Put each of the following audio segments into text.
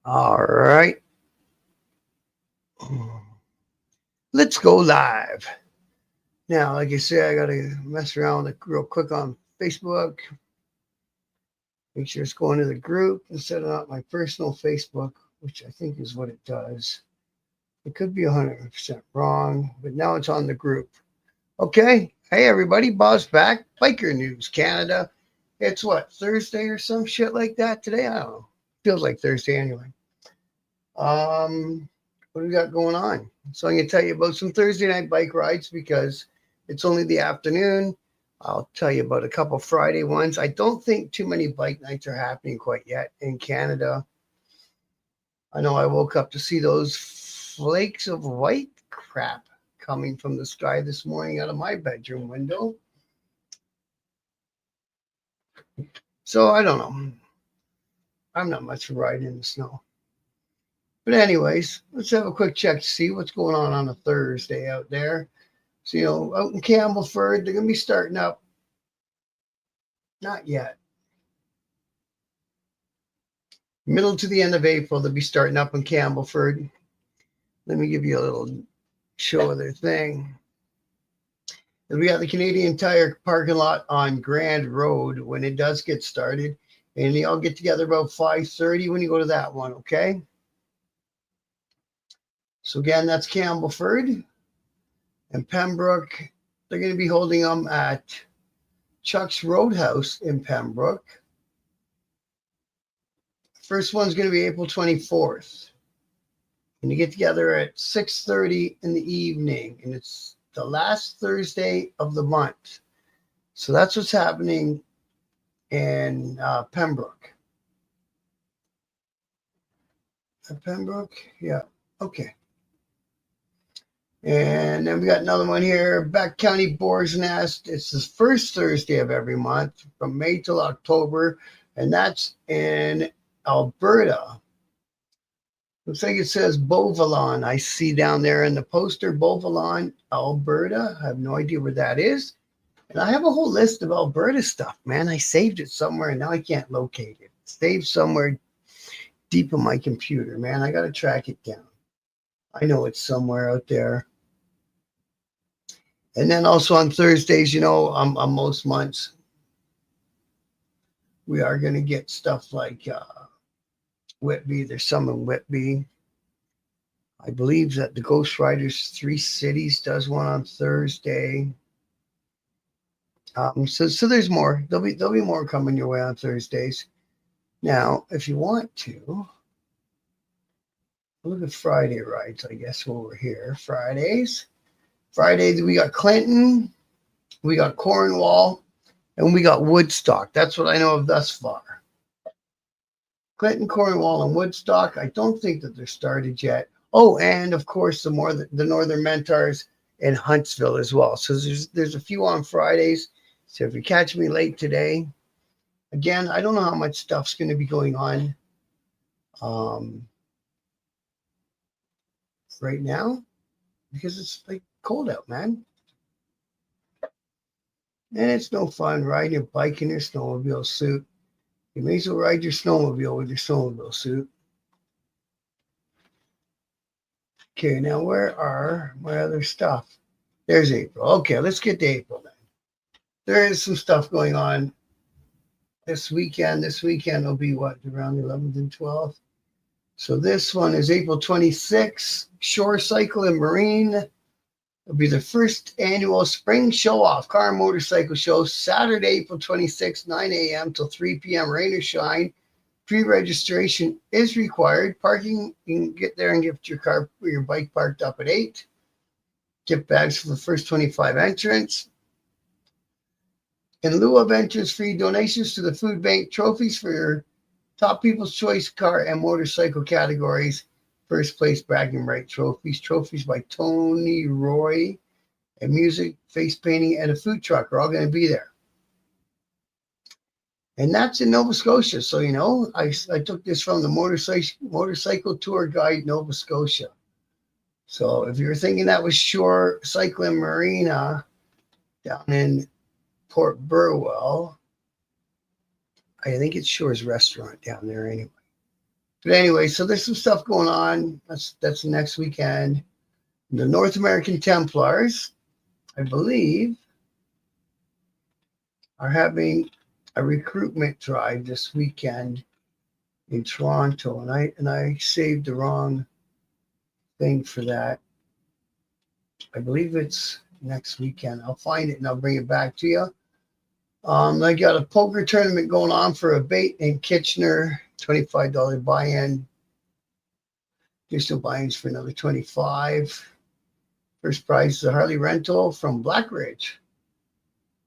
All right. Let's go live. Now, like I said, I got to mess around with it real quick on Facebook. Make sure it's going to the group instead of not my personal Facebook, which I think is what it does. It could be 100% wrong, but now it's on the group. Okay. Hey, everybody. Bob's back. Biker News Canada. It's what, Thursday or some shit like that today? I don't know. Feels like Thursday anyway. What do we got going on? So I'm going to tell you about some Thursday night bike rides because it's only the afternoon. I'll tell you about a couple Friday ones. I don't think too many bike nights are happening quite yet in Canada. I know I woke up to see those flakes of white crap coming from the sky this morning out of my bedroom window. So I don't know. I'm not much for riding in the snow. But anyways, let's have a quick check to see what's going on a Thursday out there. So, out in Campbellford, they're going to be starting up. Not yet. Middle to the end of April, they'll be starting up in Campbellford. Let me give you a little show of their thing. They'll be at the Canadian Tire parking lot on Grand Road when it does get started. And they all get together about 5:30 when you go to that one, okay? So again, that's Campbellford. And Pembroke, they're going to be holding them at Chuck's Roadhouse in Pembroke. First one's going to be April 24th. And you get together at 6:30 in the evening. And it's the last Thursday of the month. So that's what's happening in Pembroke. Pembroke? Yeah. Okay. And then we got another one here, Beck County Boar's Nest. It's the first Thursday of every month from May till October, and that's in Alberta. Looks like it says Beauvalon. I see down there in the poster, Beauvalon, Alberta. I have no idea where that is. And I have a whole list of Alberta stuff, man. I saved it somewhere and now I can't locate it. It's saved somewhere deep in my computer, man. I got to track it down. I know it's somewhere out there. And then also on Thursdays, on most months, we are going to get stuff like Whitby. There's some in Whitby. I believe that the Ghost Riders Three Cities does one on Thursday. So there's more. There'll be more coming your way on Thursdays. Now, if you want to look at Friday rides, I guess while we're here, Fridays. Friday we got Clinton, we got Cornwall, and we got Woodstock. That's what I know of thus far. Clinton, Cornwall, and Woodstock. I don't think that they're started yet. Oh, and of course the Northern Mentors in Huntsville as well. So there's a few on Fridays. So if you catch me late today, again, I don't know how much stuff's going to be going on right now because it's like cold out, man. And it's no fun riding your bike in your snowmobile suit. You may as well ride your snowmobile with your snowmobile suit. Okay, now where are my other stuff? There's April. Okay, let's get to April then. There is some stuff going on this weekend. This weekend will be what, around the 11th and 12th? So this one is April 26th, Shore Cycle and Marine. It'll be the first annual spring show-off car and motorcycle show, Saturday, April 26th, 9 a.m. till 3 p.m., rain or shine. Pre-registration is required. Parking, you can get there and get your car or your bike parked up at 8. Gift bags for the first 25 entrants. In lieu of entrance fee, donations to the food bank, trophies for your top People's Choice car and motorcycle categories. First place bragging right trophies by Tony Roy, and music, face painting, and a food truck are all going to be there. And that's in Nova Scotia. So, I took this from the Motorcycle Tour Guide Nova Scotia. So if you're thinking that was Shore Cycling Marina down in Port Burwell, I think it's Shore's restaurant down there anyway. But anyway, so there's some stuff going on. That's next weekend. The North American Templars, I believe, are having a recruitment drive this weekend in Toronto, and I saved the wrong thing for that. I believe it's next weekend. I'll find it and I'll bring it back to you. I got a poker tournament going on for a bait in Kitchener, $25 buy-in. Additional buy-ins for another $25. First prize is a Harley rental from Black Ridge.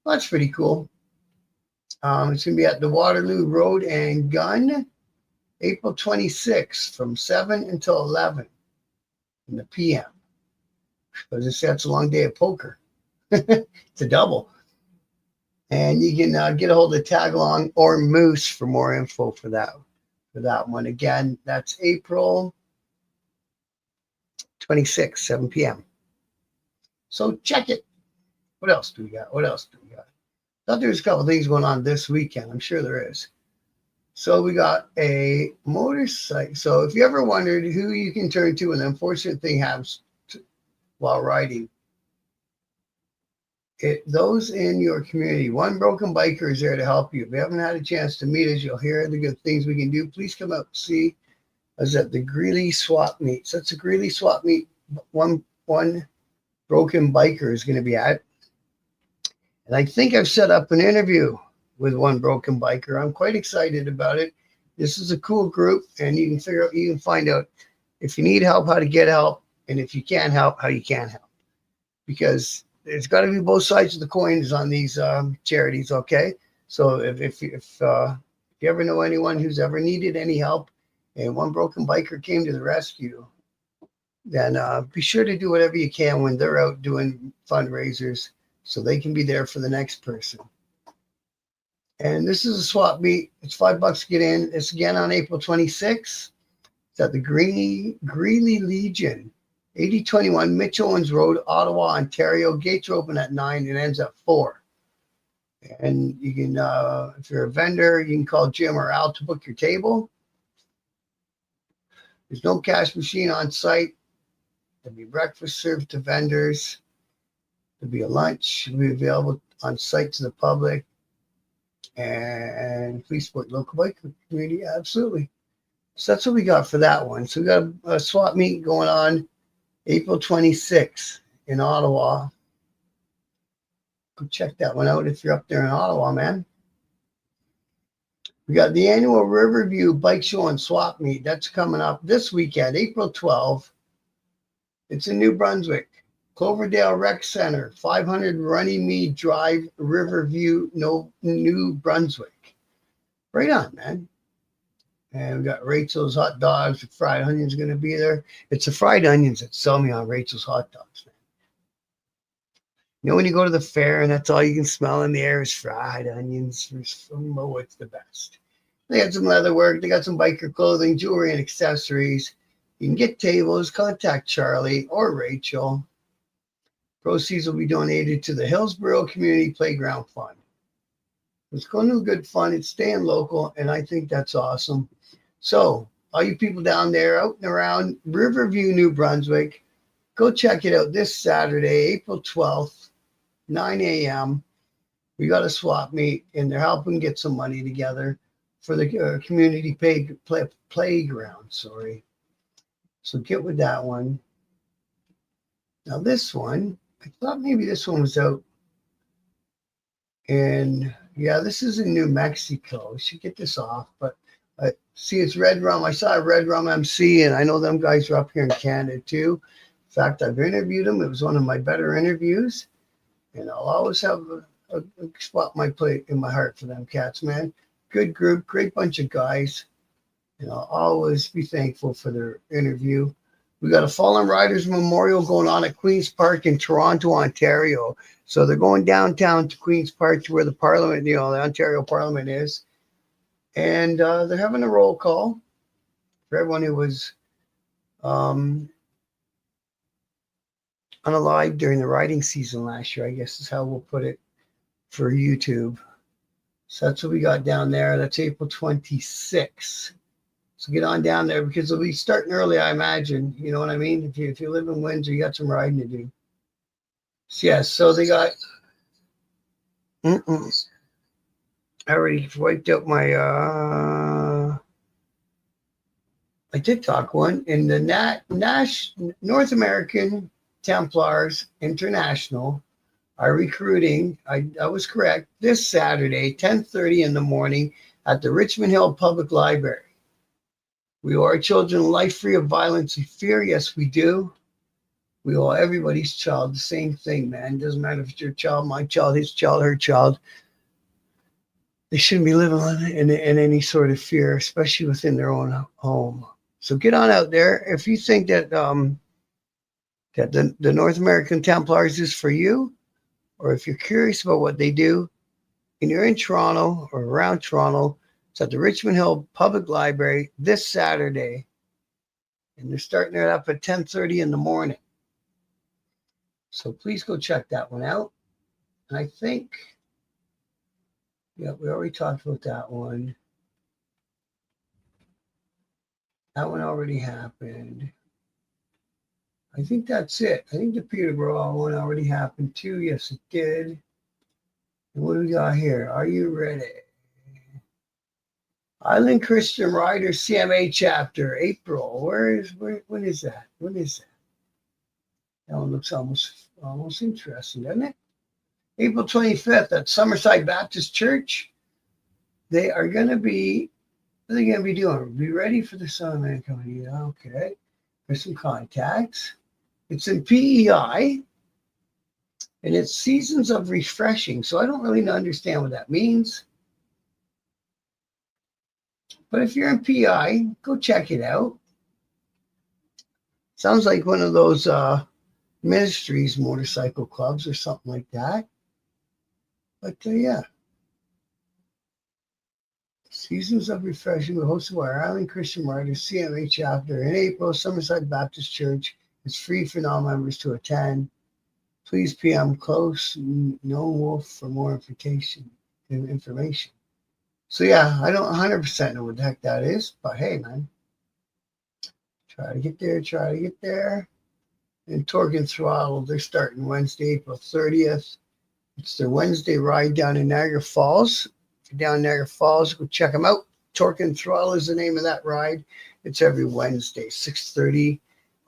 Well, that's pretty cool. It's going to be at the Waterloo Road and Gun, April 26th from 7 until 11 in the p.m. As I said, it's a long day of poker. It's a double. And you can get a hold of Tagalong or Moose for more info for that one. Again, that's April 26th, 7 p.m. So check it. What else do we got? Thought there was a couple of things going on this weekend. I'm sure there is. So we got a motorcycle. So if you ever wondered who you can turn to when an unfortunate thing happens while riding, those in your community, One Broken Biker is there to help you. If you haven't had a chance to meet us, you'll hear the good things we can do. Please come out and see us at the Greeley Swap Meet. So it's a Greeley Swap Meet. One Broken Biker is going to be at. And I think I've set up an interview with One Broken Biker. I'm quite excited about it. This is a cool group, and you can find out if you need help, how to get help, and if you can't help, how you can help. Because there's got to be both sides of the coins on these charities, okay? So if you ever know anyone who's ever needed any help and One Broken Biker came to the rescue, then be sure to do whatever you can when they're out doing fundraisers so they can be there for the next person. And this is a swap meet. It's $5 to get in. It's again on April 26th. It's at the Greeley Legion, 8021 Mitchell Owens Road, Ottawa, Ontario. Gates are open at 9 and ends at 4. And you can, if you're a vendor, you can call Jim or Al to book your table. There's no cash machine on site. There'll be breakfast served to vendors. There'll be a lunch. It'll be available on site to the public. And please support local biker community. Absolutely. So that's what we got for that one. So we got a swap meet going on April 26th in Ottawa. Go check that one out if you're up there in Ottawa, man. We got the annual Riverview Bike Show and Swap Meet. That's coming up this weekend, April 12th. It's in New Brunswick. Cloverdale Rec Center, 500 Runnymede Drive, Riverview, New Brunswick. Right on, man. And we got Rachel's Hot Dogs. The fried onions going to be there. It's the fried onions that sell me on Rachel's Hot Dogs, man. You know, when you go to the fair and that's all you can smell in the air is fried onions. Oh, it's the best. They got some leather work. They got some biker clothing, jewelry, and accessories. You can get tables. Contact Charlie or Rachel. Proceeds will be donated to the Hillsborough Community Playground Fund. It's going to be good fun. It's staying local, and I think that's awesome. So, all you people down there out and around Riverview, New Brunswick, go check it out this Saturday, April 12th, 9 a.m. We got a swap meet, and they're helping get some money together for the community playground. Sorry. So get with that one. Now this one, I thought maybe this one was out. And yeah, this is in New Mexico. We should get this off. But see, it's Red Rum. I saw a Red Rum MC, and I know them guys are up here in Canada too. In fact, I've interviewed them. It was one of my better interviews. And I'll always have a spot in my plate in my heart for them cats, man. Good group, great bunch of guys. And I'll always be thankful for their interview. We got a Fallen Riders Memorial going on at Queen's Park in Toronto, Ontario. So they're going downtown to Queen's Park to where the Parliament, the Ontario Parliament is. And they're having a roll call for everyone who was unalive during the riding season last year, I guess is how we'll put it for YouTube. So that's what we got down there. That's April 26th. So get on down there because they'll be starting early, I imagine. You know what I mean? If you live in Windsor, you got some riding to do. So, yeah, so they got. I already wiped out my TikTok one. In the North American Templars International are recruiting. I was correct. This Saturday, 10:30 in the morning, at the Richmond Hill Public Library. We owe our children a life free of violence and fear. Yes, we do. We owe everybody's child the same thing, man. Doesn't matter if it's your child, my child, his child, her child. They shouldn't be living in any sort of fear, especially within their own home. So get on out there. If you think that that the North American Templars is for you, or if you're curious about what they do, and you're in Toronto or around Toronto, it's at the Richmond Hill Public Library this Saturday, and they're starting it up at 10:30 in the morning. So please go check that one out. And I think, yeah, we already talked about that one. That one already happened. I think that's it. I think the Peterborough one already happened too. Yes, it did. And what do we got here? Are you ready? Island Christian Riders CMA chapter, April. When is that? When is that? That one looks almost interesting, doesn't it? April 25th at Summerside Baptist Church. They are going to be, what are they going to be doing? Be ready for the Son of Man coming. Yeah, okay. There's some contacts. It's in PEI, and it's Seasons of Refreshing. So I don't really understand what that means. But if you're in PEI, go check it out. Sounds like one of those ministries, motorcycle clubs or something like that. But yeah. Seasons of Refreshing, hosted by our Island Christian Riders CMA chapter in April, Summerside Baptist Church. It's free for non-members to attend. Please PM close No Wolf for more information. So yeah, I don't 100% know what the heck that is, but hey, man, try to get there. And Torque and Throttle, they're starting Wednesday, April 30th. It's their Wednesday ride down in Niagara Falls. If you're down in Niagara Falls, go check them out. Torque and Throttle is the name of that ride. It's every Wednesday, 6:30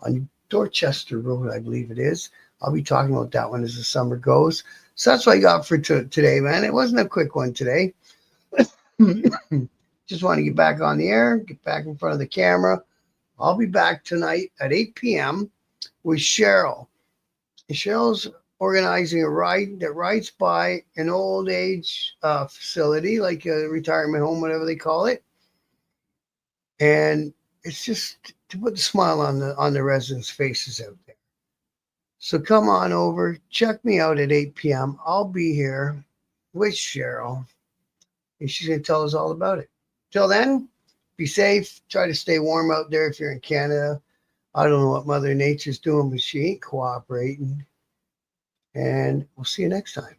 on Dorchester Road, I believe it is. I'll be talking about that one as the summer goes. So that's what I got for today, man. It wasn't a quick one today. Just want to get back on the air, get back in front of the camera. I'll be back tonight at 8 p.m. with Cheryl. And Cheryl's organizing a ride that rides by an old age facility, like a retirement home, whatever they call it. And it's just to put the smile on the residents' faces out there. So come on over, check me out at 8 p.m. I'll be here with Cheryl, and she's going to tell us all about it. Till then, be safe. Try to stay warm out there if you're in Canada. I don't know what Mother Nature's doing, but she ain't cooperating. And we'll see you next time.